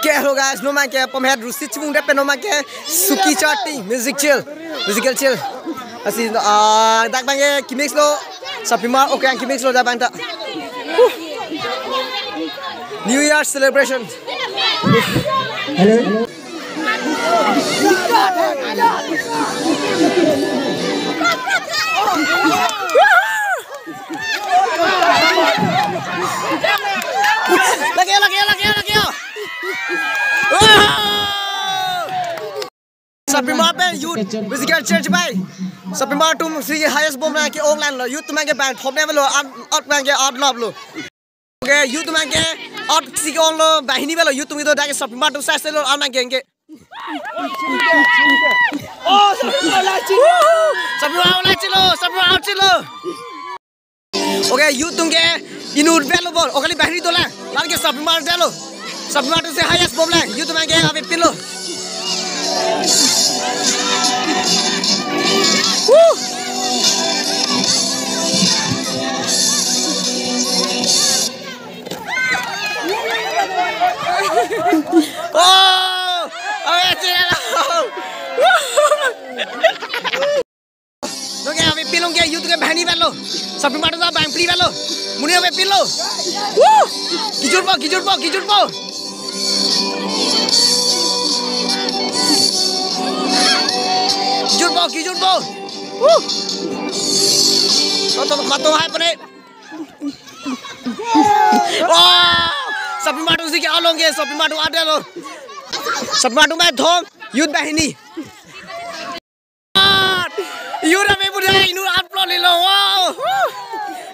Okay, hello guys. No man ke pemhead rusit cumung depan no man ke Suki Charting musical chill. Asin dak bang kimix lo sapima okay ang kimix lo dak bang tak. New Year celebration. Hello. Lagi. Sapima pe youth musical church bay. Sapima tu si highest bomb na ke online lo youth man ke bang top level lo out man ke out lob lo. Okay, youth man ke out si on lo bahini belo youth mi to dak sapima tu sa lo out man ke. Oh, Sapima out chilo. Okay, youth tungke inur belo bol. Okali bahini to la. Lan ke Sapima dalo. Sapima tu si highest bomb la. Youth man ke ave pilo. Woo! Oh! Nong ke ave pilong ke youth ke bahani belo. Sapima tu da bang pli belo. Muni ave pilo. Woo! Kijur po. Kijur po. Woo! Matong hai pane. Wow! Sapima tu si ke along ke Sapima tu ada lo. Sapima tu mai thong youth bahini. Youth ave budai inu upload le lo. Wow!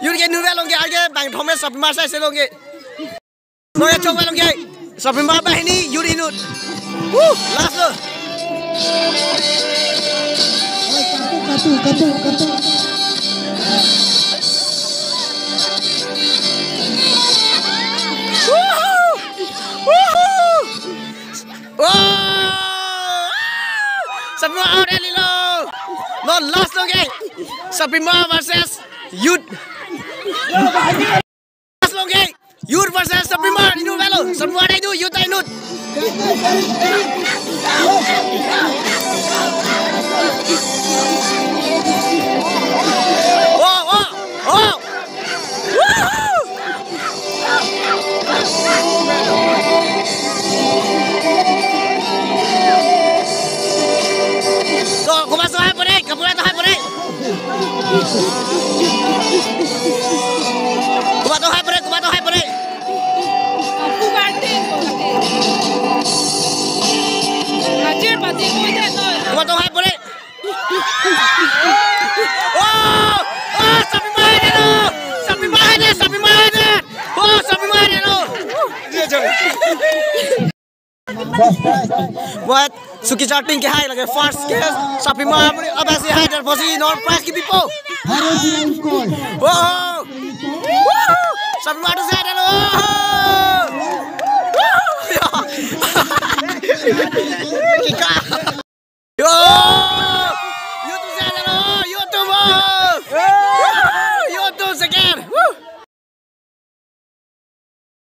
Youth ke nu belong ke age bang thome Sapima sai se lo ke. No ya chong belong ke Sapima bahini youth inu. Woo! Last lo. Katu. Sapima out elilo. No last lo ke. Sapima versus youth. Last lo ke. Youth versus Sapima inu velo. Sapima dai du youth dai nut. Oh! So, kumasok hai pare, kapulato hai pare. Kumato hai pare. Aku ganti. Hajar pati kau je no. Kumato hai pare. Oh! Sapima ada. Oh, Sapima ada lo. What? Suki Charting ke hai lage first case Sapima abasi hai dar bosi non price ki pipo. Oh! Sapima tu se ada lo. Kika.